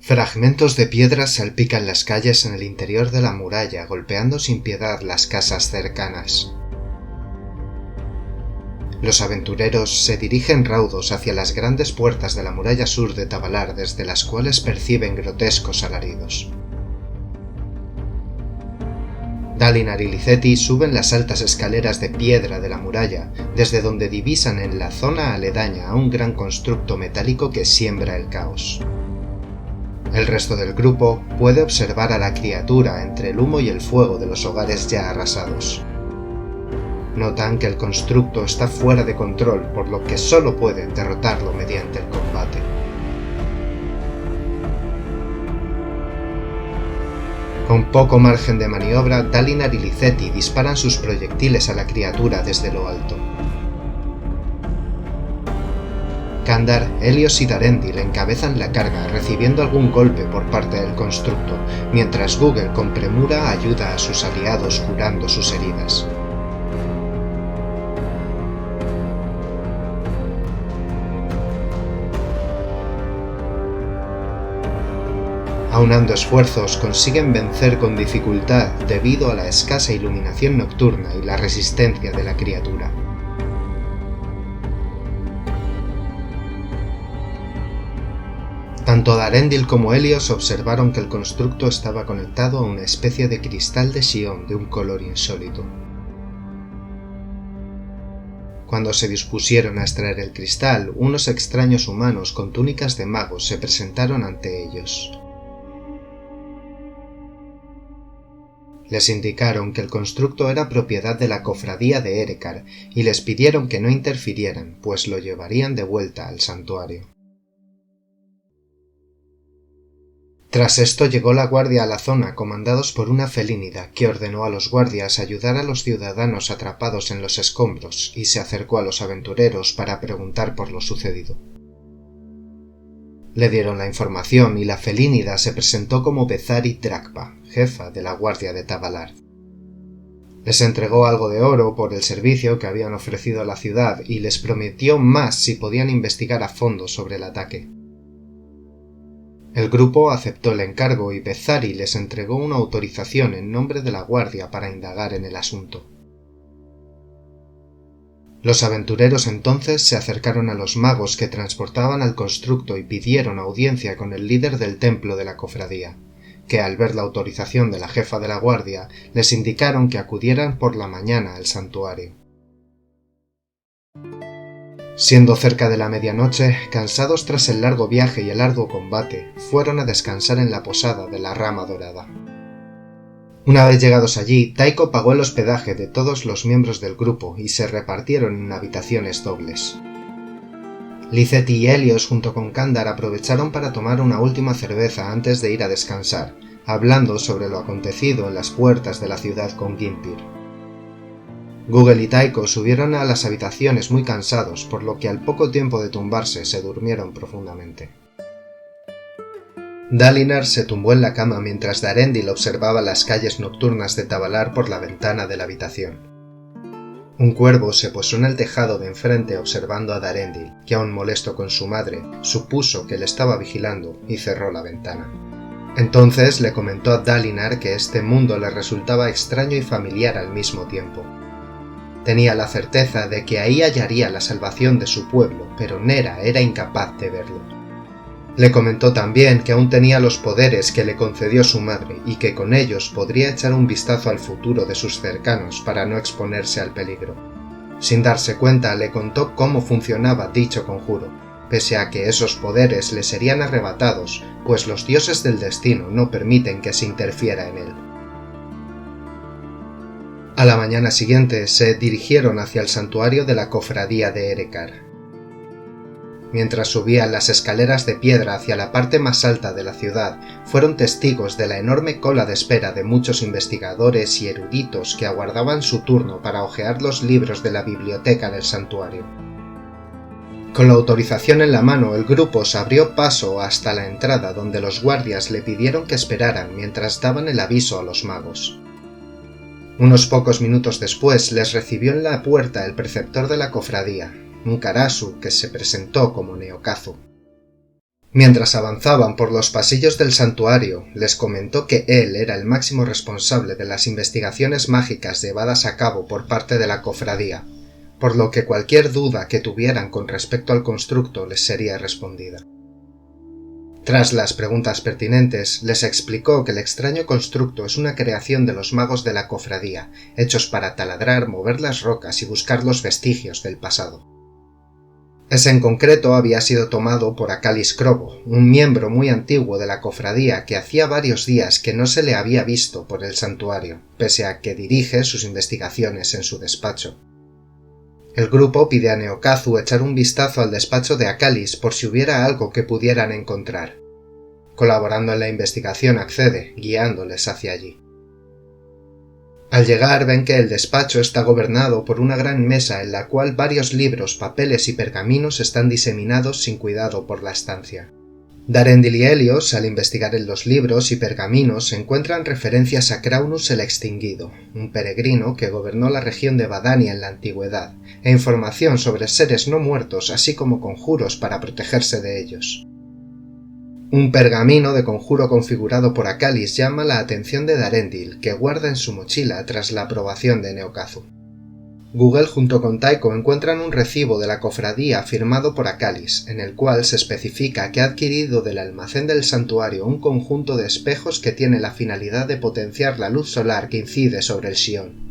Fragmentos de piedra salpican las calles en el interior de la muralla, golpeando sin piedad las casas cercanas. Los aventureros se dirigen raudos hacia las grandes puertas de la muralla sur de Tavalar, desde las cuales perciben grotescos alaridos. Dalinar y Lizetti suben las altas escaleras de piedra de la muralla, desde donde divisan en la zona aledaña a un gran constructo metálico que siembra el caos. El resto del grupo puede observar a la criatura entre el humo y el fuego de los hogares ya arrasados. Notan que el constructo está fuera de control, por lo que solo pueden derrotarlo mediante el combate. Con poco margen de maniobra, Dalinar y Lizetti disparan sus proyectiles a la criatura desde lo alto. Kandar, Helios y Darendil encabezan la carga, recibiendo algún golpe por parte del constructo, mientras Google con premura ayuda a sus aliados curando sus heridas. Aunando esfuerzos, consiguen vencer con dificultad debido a la escasa iluminación nocturna y la resistencia de la criatura. Tanto Darendil como Helios observaron que el constructo estaba conectado a una especie de cristal de Sion de un color insólito. Cuando se dispusieron a extraer el cristal, unos extraños humanos con túnicas de magos se presentaron ante ellos. Les indicaron que el constructo era propiedad de la cofradía de Erekar y les pidieron que no interfirieran, pues lo llevarían de vuelta al santuario. Tras esto llegó la guardia a la zona, comandados por una felínida, que ordenó a los guardias ayudar a los ciudadanos atrapados en los escombros y se acercó a los aventureros para preguntar por lo sucedido. Le dieron la información y la felínida se presentó como Bezari Drakpa, jefa de la guardia de Tavalar. Les entregó algo de oro por el servicio que habían ofrecido a la ciudad y les prometió más si podían investigar a fondo sobre el ataque. El grupo aceptó el encargo y Bezari les entregó una autorización en nombre de la guardia para indagar en el asunto. Los aventureros entonces se acercaron a los magos que transportaban al constructo y pidieron audiencia con el líder del templo de la cofradía, que al ver la autorización de la jefa de la guardia les indicaron que acudieran por la mañana al santuario. Siendo cerca de la medianoche, cansados tras el largo viaje y el arduo combate, fueron a descansar en la posada de la Rama Dorada. Una vez llegados allí, Taiko pagó el hospedaje de todos los miembros del grupo y se repartieron en habitaciones dobles. Lizetti y Helios junto con Kandar aprovecharon para tomar una última cerveza antes de ir a descansar, hablando sobre lo acontecido en las puertas de la ciudad con Gimpir. Google y Taiko subieron a las habitaciones muy cansados, por lo que al poco tiempo de tumbarse se durmieron profundamente. Dalinar se tumbó en la cama mientras Darendil observaba las calles nocturnas de Tavalar por la ventana de la habitación. Un cuervo se posó en el tejado de enfrente observando a Darendil, que aún molesto con su madre, supuso que le estaba vigilando y cerró la ventana. Entonces le comentó a Dalinar que este mundo le resultaba extraño y familiar al mismo tiempo. Tenía la certeza de que ahí hallaría la salvación de su pueblo, pero Nera era incapaz de verlo. Le comentó también que aún tenía los poderes que le concedió su madre y que con ellos podría echar un vistazo al futuro de sus cercanos para no exponerse al peligro. Sin darse cuenta, le contó cómo funcionaba dicho conjuro, pese a que esos poderes le serían arrebatados, pues los dioses del destino no permiten que se interfiera en él. A la mañana siguiente se dirigieron hacia el santuario de la cofradía de Erekar. Mientras subían las escaleras de piedra hacia la parte más alta de la ciudad, fueron testigos de la enorme cola de espera de muchos investigadores y eruditos que aguardaban su turno para hojear los libros de la biblioteca del santuario. Con la autorización en la mano, el grupo se abrió paso hasta la entrada donde los guardias le pidieron que esperaran mientras daban el aviso a los magos. Unos pocos minutos después les recibió en la puerta el preceptor de la cofradía, un Karasu que se presentó como Neokazu. Mientras avanzaban por los pasillos del santuario, les comentó que él era el máximo responsable de las investigaciones mágicas llevadas a cabo por parte de la cofradía, por lo que cualquier duda que tuvieran con respecto al constructo les sería respondida. Tras las preguntas pertinentes, les explicó que el extraño constructo es una creación de los magos de la cofradía, hechos para taladrar, mover las rocas y buscar los vestigios del pasado. Ese en concreto había sido tomado por Acalis Crobo, un miembro muy antiguo de la cofradía que hacía varios días que no se le había visto por el santuario, pese a que dirige sus investigaciones en su despacho. El grupo pide a Neokazu echar un vistazo al despacho de Acalis por si hubiera algo que pudieran encontrar. Colaborando en la investigación accede, guiándoles hacia allí. Al llegar ven que el despacho está gobernado por una gran mesa en la cual varios libros, papeles y pergaminos están diseminados sin cuidado por la estancia. Darendil y Helios, al investigar en los libros y pergaminos, encuentran referencias a Craunus el Extinguido, un peregrino que gobernó la región de Badania en la antigüedad, e información sobre seres no muertos, así como conjuros para protegerse de ellos. Un pergamino de conjuro configurado por Acalis llama la atención de Darendil, que guarda en su mochila tras la aprobación de Neokazu. Google junto con Taiko encuentran un recibo de la cofradía firmado por Acalis, en el cual se especifica que ha adquirido del almacén del santuario un conjunto de espejos que tiene la finalidad de potenciar la luz solar que incide sobre el Shion.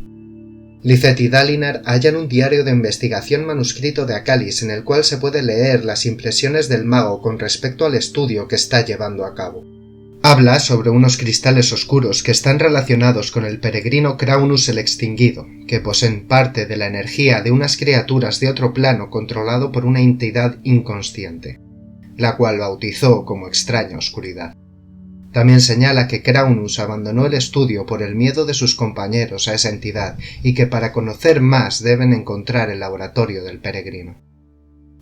Lizeth y Dalinar hallan un diario de investigación manuscrito de Acalis en el cual se puede leer las impresiones del mago con respecto al estudio que está llevando a cabo. Habla sobre unos cristales oscuros que están relacionados con el peregrino Craunus el Extinguido, que poseen parte de la energía de unas criaturas de otro plano controlado por una entidad inconsciente, la cual bautizó como extraña oscuridad. También señala que Craunus abandonó el estudio por el miedo de sus compañeros a esa entidad y que para conocer más deben encontrar el laboratorio del peregrino.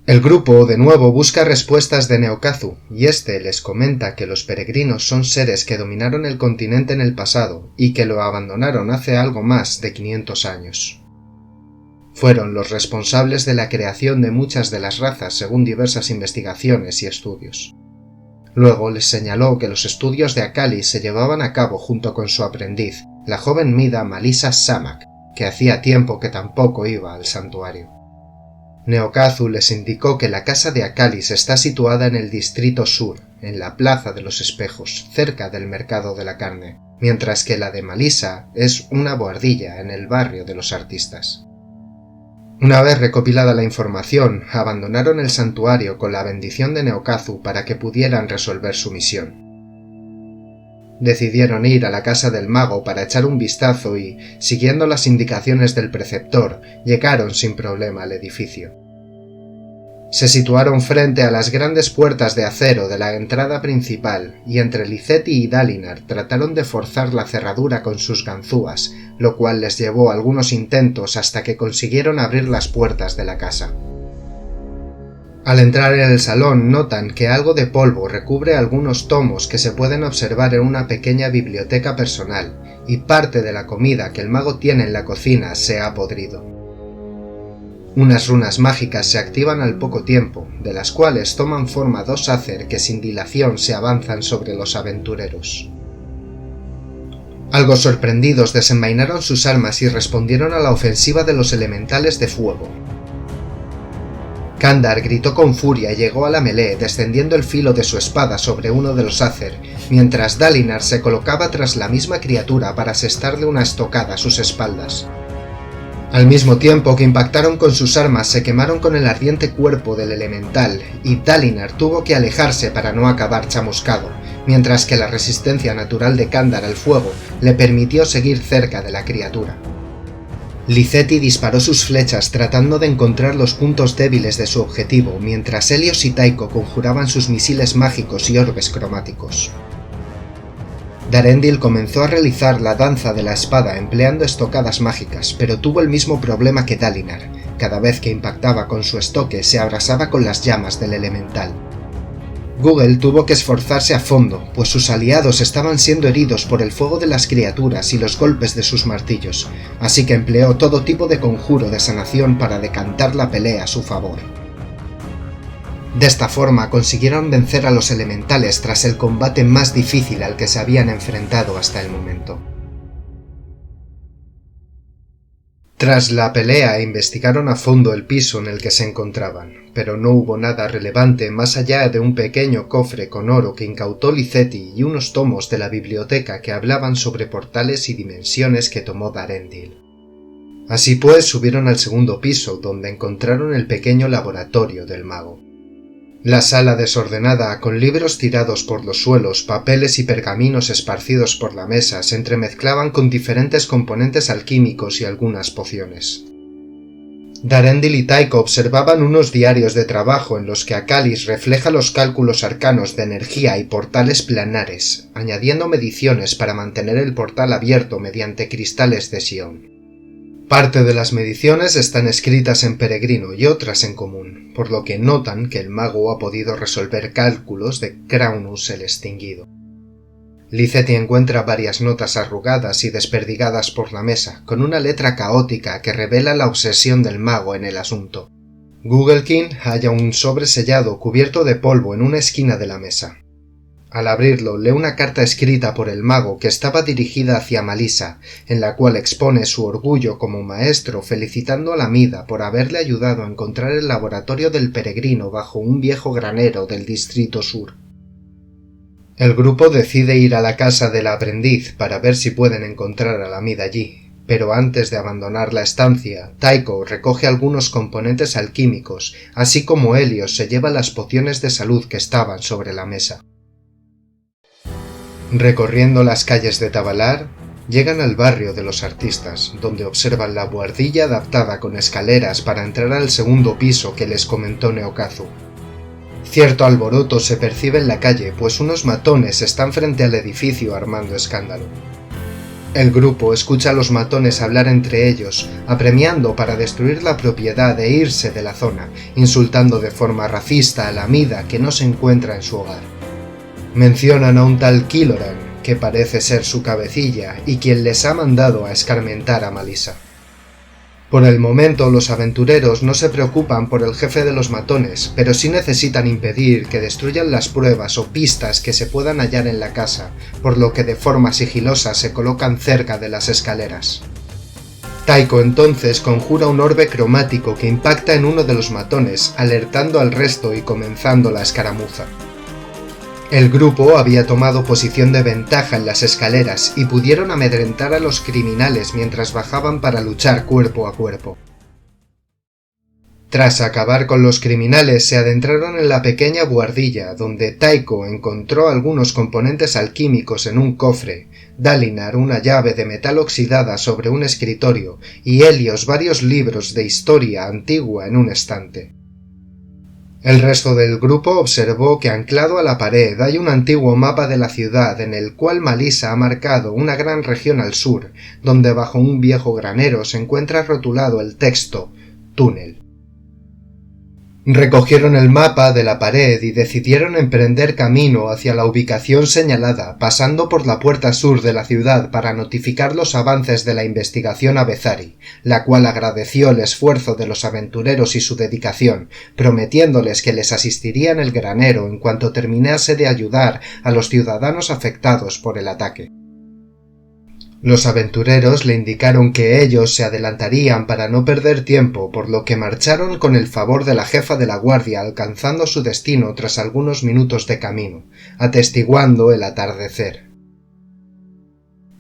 El grupo de nuevo busca respuestas de Neokazu y éste les comenta que los peregrinos son seres que dominaron el continente en el pasado y que lo abandonaron hace algo más de 500 años. Fueron los responsables de la creación de muchas de las razas según diversas investigaciones y estudios. Luego les señaló que los estudios de Acalis se llevaban a cabo junto con su aprendiz, la joven Mida Malisa Samak, que hacía tiempo que tampoco iba al santuario. Neokazu les indicó que la casa de Acalis está situada en el distrito sur, en la Plaza de los Espejos, cerca del mercado de la carne, mientras que la de Malisa es una boardilla en el barrio de los artistas. Una vez recopilada la información, abandonaron el santuario con la bendición de Neokazu para que pudieran resolver su misión. Decidieron ir a la casa del mago para echar un vistazo y, siguiendo las indicaciones del preceptor, llegaron sin problema al edificio. Se situaron frente a las grandes puertas de acero de la entrada principal y entre Lizeth y Dalinar trataron de forzar la cerradura con sus ganzúas, lo cual les llevó algunos intentos hasta que consiguieron abrir las puertas de la casa. Al entrar en el salón notan que algo de polvo recubre algunos tomos que se pueden observar en una pequeña biblioteca personal y parte de la comida que el mago tiene en la cocina se ha podrido. Unas runas mágicas se activan al poco tiempo, de las cuales toman forma dos Acer que sin dilación se avanzan sobre los aventureros. Algo sorprendidos desenvainaron sus armas y respondieron a la ofensiva de los elementales de fuego. Kandar gritó con furia y llegó a la melee descendiendo el filo de su espada sobre uno de los Acer, mientras Dalinar se colocaba tras la misma criatura para asestarle una estocada a sus espaldas. Al mismo tiempo que impactaron con sus armas se quemaron con el ardiente cuerpo del elemental y Dalinar tuvo que alejarse para no acabar chamuscado, mientras que la resistencia natural de Kandar al fuego le permitió seguir cerca de la criatura. Lizeth disparó sus flechas tratando de encontrar los puntos débiles de su objetivo, mientras Helios y Taiko conjuraban sus misiles mágicos y orbes cromáticos. Darendil comenzó a realizar la danza de la espada empleando estocadas mágicas, pero tuvo el mismo problema que Dalinar. Cada vez que impactaba con su estoque se abrasaba con las llamas del elemental. Google tuvo que esforzarse a fondo, pues sus aliados estaban siendo heridos por el fuego de las criaturas y los golpes de sus martillos, así que empleó todo tipo de conjuro de sanación para decantar la pelea a su favor. De esta forma consiguieron vencer a los elementales tras el combate más difícil al que se habían enfrentado hasta el momento. Tras la pelea investigaron a fondo el piso en el que se encontraban, pero no hubo nada relevante más allá de un pequeño cofre con oro que incautó Lizetti y unos tomos de la biblioteca que hablaban sobre portales y dimensiones que tomó Darendil. Así pues subieron al segundo piso, donde encontraron el pequeño laboratorio del mago. La sala desordenada, con libros tirados por los suelos, papeles y pergaminos esparcidos por la mesa, se entremezclaban con diferentes componentes alquímicos y algunas pociones. Darendil y Tycho observaban unos diarios de trabajo en los que Acalis refleja los cálculos arcanos de energía y portales planares, añadiendo mediciones para mantener el portal abierto mediante cristales de Sion. Parte de las mediciones están escritas en peregrino y otras en común, por lo que notan que el mago ha podido resolver cálculos de Craunus el Extinguido. Lizetti encuentra varias notas arrugadas y desperdigadas por la mesa, con una letra caótica que revela la obsesión del mago en el asunto. Gugglekin halla un sobre sellado cubierto de polvo en una esquina de la mesa. Al abrirlo, lee una carta escrita por el mago que estaba dirigida hacia Malisa, en la cual expone su orgullo como maestro felicitando a la Mida por haberle ayudado a encontrar el laboratorio del peregrino bajo un viejo granero del distrito sur. El grupo decide ir a la casa del aprendiz para ver si pueden encontrar a la Mida allí, pero antes de abandonar la estancia, Tycho recoge algunos componentes alquímicos, así como Helios se lleva las pociones de salud que estaban sobre la mesa. Recorriendo las calles de Tavalar, llegan al barrio de los artistas, donde observan la buhardilla adaptada con escaleras para entrar al segundo piso que les comentó Neokazu. Cierto alboroto se percibe en la calle, pues unos matones están frente al edificio armando escándalo. El grupo escucha a los matones hablar entre ellos, apremiando para destruir la propiedad e irse de la zona, insultando de forma racista a la Mida que no se encuentra en su hogar. Mencionan a un tal Killoran, que parece ser su cabecilla y quien les ha mandado a escarmentar a Malisa. Por el momento los aventureros no se preocupan por el jefe de los matones, pero sí necesitan impedir que destruyan las pruebas o pistas que se puedan hallar en la casa, por lo que de forma sigilosa se colocan cerca de las escaleras. Tycho entonces conjura un orbe cromático que impacta en uno de los matones, alertando al resto y comenzando la escaramuza. El grupo había tomado posición de ventaja en las escaleras y pudieron amedrentar a los criminales mientras bajaban para luchar cuerpo a cuerpo. Tras acabar con los criminales, se adentraron en la pequeña buhardilla, donde Tycho encontró algunos componentes alquímicos en un cofre, Dalinar una llave de metal oxidada sobre un escritorio y Helios varios libros de historia antigua en un estante. El resto del grupo observó que anclado a la pared hay un antiguo mapa de la ciudad en el cual Malisa ha marcado una gran región al sur, donde bajo un viejo granero se encuentra rotulado el texto «Túnel». Recogieron el mapa de la pared y decidieron emprender camino hacia la ubicación señalada, pasando por la puerta sur de la ciudad para notificar los avances de la investigación a Bezari, la cual agradeció el esfuerzo de los aventureros y su dedicación, prometiéndoles que les asistiría en el granero en cuanto terminase de ayudar a los ciudadanos afectados por el ataque. Los aventureros le indicaron que ellos se adelantarían para no perder tiempo, por lo que marcharon con el favor de la jefa de la guardia, alcanzando su destino tras algunos minutos de camino, atestiguando el atardecer.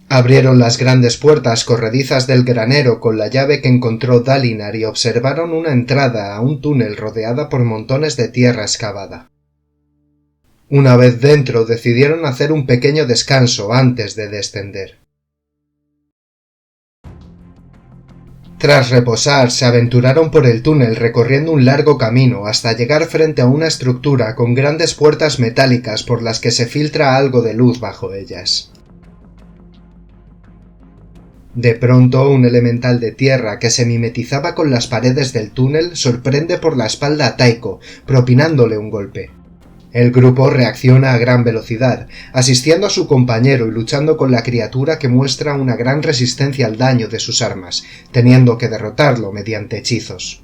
Abrieron las grandes puertas corredizas del granero con la llave que encontró Dalinar y observaron una entrada a un túnel rodeada por montones de tierra excavada. Una vez dentro decidieron hacer un pequeño descanso antes de descender. Tras reposar, se aventuraron por el túnel recorriendo un largo camino hasta llegar frente a una estructura con grandes puertas metálicas por las que se filtra algo de luz bajo ellas. De pronto, un elemental de tierra que se mimetizaba con las paredes del túnel sorprende por la espalda a Tycho, propinándole un golpe. El grupo reacciona a gran velocidad, asistiendo a su compañero y luchando con la criatura que muestra una gran resistencia al daño de sus armas, teniendo que derrotarlo mediante hechizos.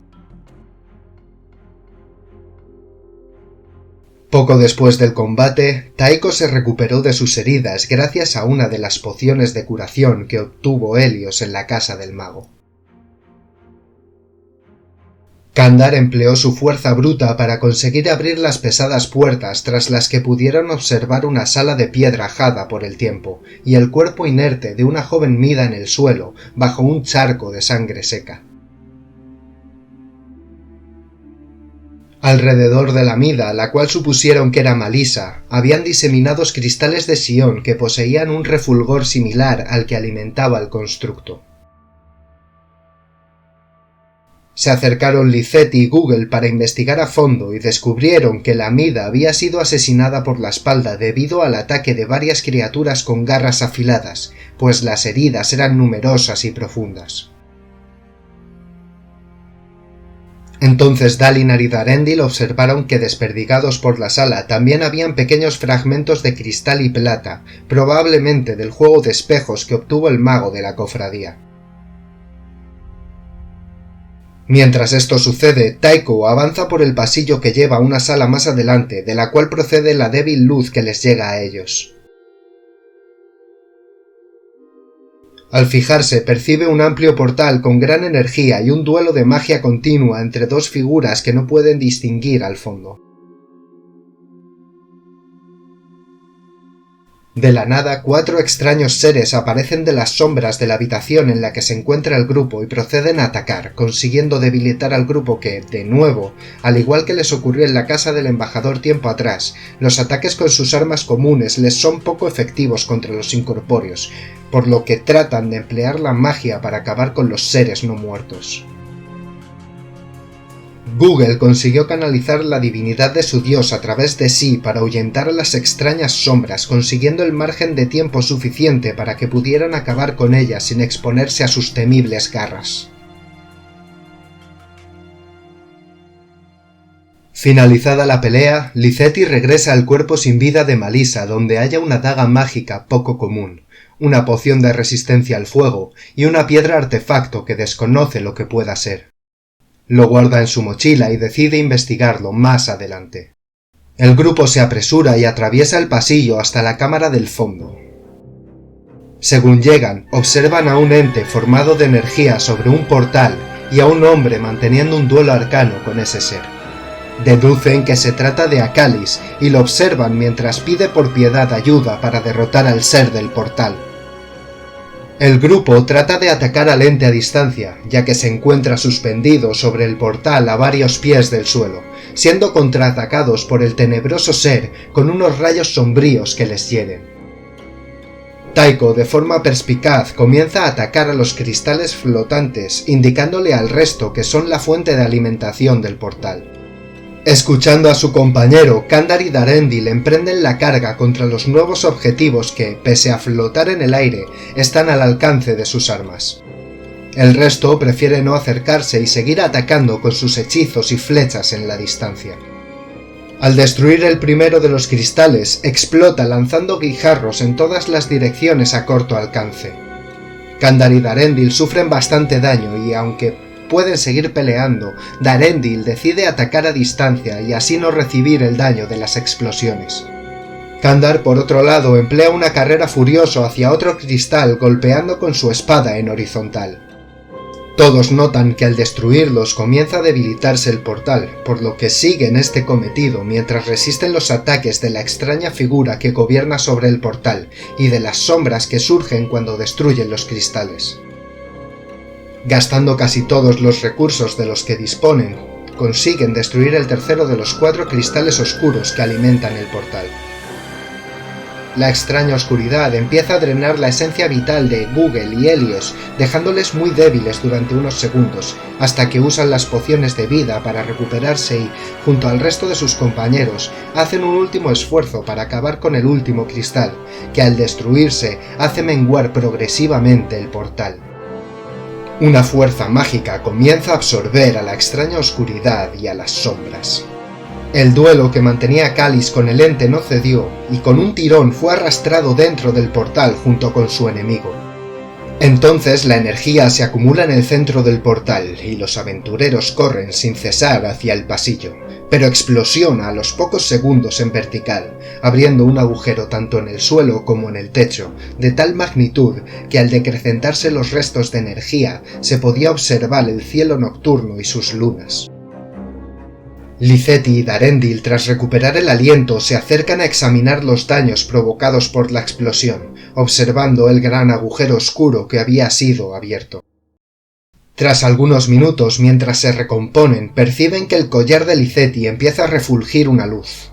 Poco después del combate, Taiko se recuperó de sus heridas gracias a una de las pociones de curación que obtuvo Helios en la casa del mago. Kandar empleó su fuerza bruta para conseguir abrir las pesadas puertas tras las que pudieron observar una sala de piedra ajada por el tiempo y el cuerpo inerte de una joven mida en el suelo bajo un charco de sangre seca. Alrededor de la mida, la cual supusieron que era Malisa, habían diseminados cristales de Sion que poseían un refulgor similar al que alimentaba el constructo. Se acercaron Lizetti y Google para investigar a fondo y descubrieron que la mida había sido asesinada por la espalda debido al ataque de varias criaturas con garras afiladas, pues las heridas eran numerosas y profundas. Entonces Dalinar y Darendil observaron que desperdigados por la sala también habían pequeños fragmentos de cristal y plata, probablemente del juego de espejos que obtuvo el mago de la cofradía. Mientras esto sucede, Taiko avanza por el pasillo que lleva a una sala más adelante, de la cual procede la débil luz que les llega a ellos. Al fijarse, percibe un amplio portal con gran energía y un duelo de magia continua entre dos figuras que no pueden distinguir al fondo. De la nada, 4 extraños seres aparecen de las sombras de la habitación en la que se encuentra el grupo y proceden a atacar, consiguiendo debilitar al grupo que, de nuevo, al igual que les ocurrió en la casa del embajador tiempo atrás, los ataques con sus armas comunes les son poco efectivos contra los incorpóreos, por lo que tratan de emplear la magia para acabar con los seres no muertos. Google consiguió canalizar la divinidad de su dios a través de sí para ahuyentar a las extrañas sombras, consiguiendo el margen de tiempo suficiente para que pudieran acabar con ellas sin exponerse a sus temibles garras. Finalizada la pelea, Lizetti regresa al cuerpo sin vida de Malisa, donde halla una daga mágica poco común, una poción de resistencia al fuego y una piedra artefacto que desconoce lo que pueda ser. Lo guarda en su mochila y decide investigarlo más adelante. El grupo se apresura y atraviesa el pasillo hasta la cámara del fondo. Según llegan, observan a un ente formado de energía sobre un portal y a un hombre manteniendo un duelo arcano con ese ser. Deducen que se trata de Akalis y lo observan mientras pide por piedad ayuda para derrotar al ser del portal. El grupo trata de atacar al ente a distancia, ya que se encuentra suspendido sobre el portal a varios pies del suelo, siendo contraatacados por el tenebroso ser con unos rayos sombríos que les hieren. Taiko, de forma perspicaz, comienza a atacar a los cristales flotantes, indicándole al resto que son la fuente de alimentación del portal. Escuchando a su compañero, Kandar y Darendil emprenden la carga contra los nuevos objetivos que, pese a flotar en el aire, están al alcance de sus armas. El resto prefiere no acercarse y seguir atacando con sus hechizos y flechas en la distancia. Al destruir el primero de los cristales, explota lanzando guijarros en todas las direcciones a corto alcance. Kandar y Darendil sufren bastante daño y, aunque pueden seguir peleando, Darendil decide atacar a distancia y así no recibir el daño de las explosiones. Kandar, por otro lado, emplea una carrera furioso hacia otro cristal golpeando con su espada en horizontal. Todos notan que al destruirlos comienza a debilitarse el portal, por lo que siguen este cometido mientras resisten los ataques de la extraña figura que gobierna sobre el portal y de las sombras que surgen cuando destruyen los cristales. Gastando casi todos los recursos de los que disponen, consiguen destruir el tercero de los 4 cristales oscuros que alimentan el portal. La extraña oscuridad empieza a drenar la esencia vital de Google y Helios, dejándoles muy débiles durante unos segundos, hasta que usan las pociones de vida para recuperarse y, junto al resto de sus compañeros, hacen un último esfuerzo para acabar con el último cristal, que al destruirse hace menguar progresivamente el portal. Una fuerza mágica comienza a absorber a la extraña oscuridad y a las sombras. El duelo que mantenía a Kalis con el ente no cedió y con un tirón fue arrastrado dentro del portal junto con su enemigo. Entonces la energía se acumula en el centro del portal y los aventureros corren sin cesar hacia el pasillo, pero explosiona a los pocos segundos en vertical, abriendo un agujero tanto en el suelo como en el techo, de tal magnitud que al decrecentarse los restos de energía se podía observar el cielo nocturno y sus lunas. Lizetti y Darendil, tras recuperar el aliento, se acercan a examinar los daños provocados por la explosión, observando el gran agujero oscuro que había sido abierto. Tras algunos minutos, mientras se recomponen, perciben que el collar de Lizetti empieza a refulgir una luz.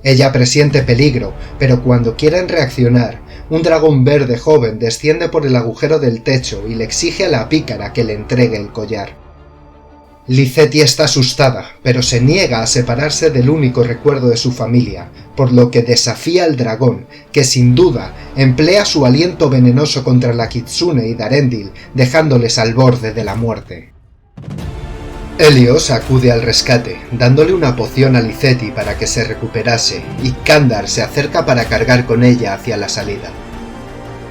Ella presiente peligro, pero cuando quieren reaccionar, un dragón verde joven desciende por el agujero del techo y le exige a la pícara que le entregue el collar. Lizetti está asustada, pero se niega a separarse del único recuerdo de su familia, por lo que desafía al dragón, que sin duda emplea su aliento venenoso contra la Kitsune y Darendil, dejándoles al borde de la muerte. Helios acude al rescate, dándole una poción a Lizetti para que se recuperase, y Kandar se acerca para cargar con ella hacia la salida.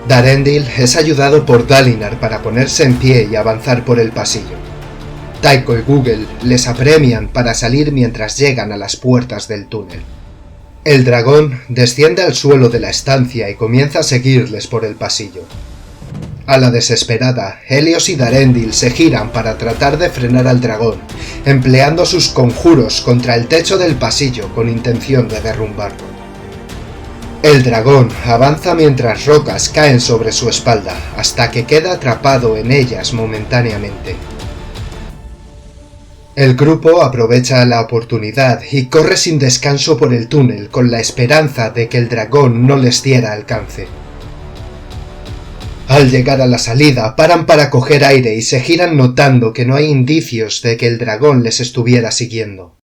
Darendil es ayudado por Dalinar para ponerse en pie y avanzar por el pasillo. Taiko y Google les apremian para salir mientras llegan a las puertas del túnel. El dragón desciende al suelo de la estancia y comienza a seguirles por el pasillo. A la desesperada, Helios y Darendil se giran para tratar de frenar al dragón, empleando sus conjuros contra el techo del pasillo con intención de derrumbarlo. El dragón avanza mientras rocas caen sobre su espalda, hasta que queda atrapado en ellas momentáneamente. El grupo aprovecha la oportunidad y corre sin descanso por el túnel con la esperanza de que el dragón no les diera alcance. Al llegar a la salida, paran para coger aire y se giran notando que no hay indicios de que el dragón les estuviera siguiendo.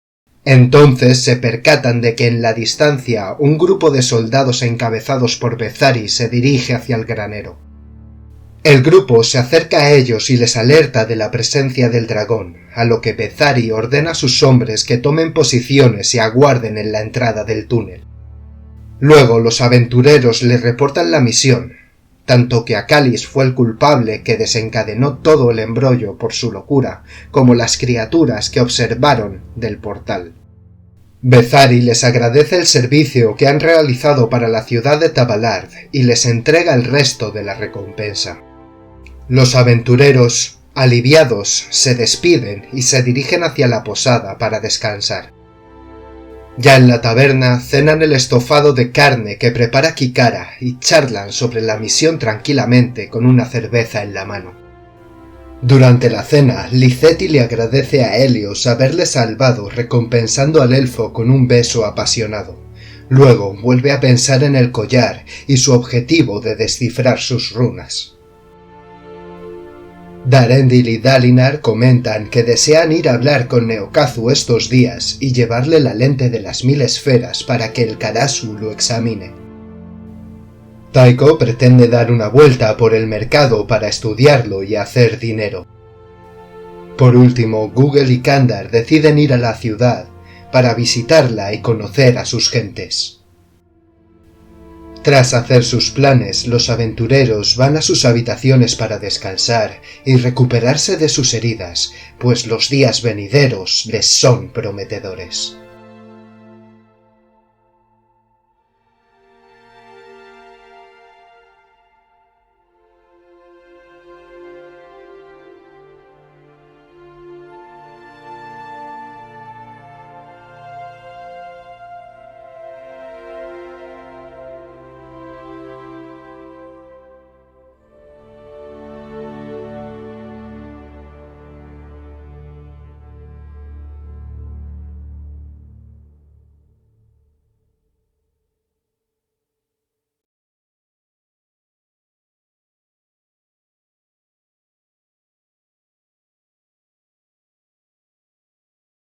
Entonces se percatan de que en la distancia un grupo de soldados encabezados por Bezari se dirige hacia el granero. El grupo se acerca a ellos y les alerta de la presencia del dragón, a lo que Bezari ordena a sus hombres que tomen posiciones y aguarden en la entrada del túnel. Luego los aventureros le reportan la misión, tanto que Akalis fue el culpable que desencadenó todo el embrollo por su locura, como las criaturas que observaron del portal. Bezari les agradece el servicio que han realizado para la ciudad de Tabalard y les entrega el resto de la recompensa. Los aventureros, aliviados, se despiden y se dirigen hacia la posada para descansar. Ya en la taberna cenan el estofado de carne que prepara Kikara y charlan sobre la misión tranquilamente con una cerveza en la mano. Durante la cena, Lizetti le agradece a Helios haberle salvado recompensando al elfo con un beso apasionado. Luego vuelve a pensar en el collar y su objetivo de descifrar sus runas. Darendil y Dalinar comentan que desean ir a hablar con Neokazu estos días y llevarle la lente de las 1000 esferas para que el Karasu lo examine. Taiko pretende dar una vuelta por el mercado para estudiarlo y hacer dinero. Por último, Google y Kandar deciden ir a la ciudad para visitarla y conocer a sus gentes. Tras hacer sus planes, los aventureros van a sus habitaciones para descansar y recuperarse de sus heridas, pues los días venideros les son prometedores.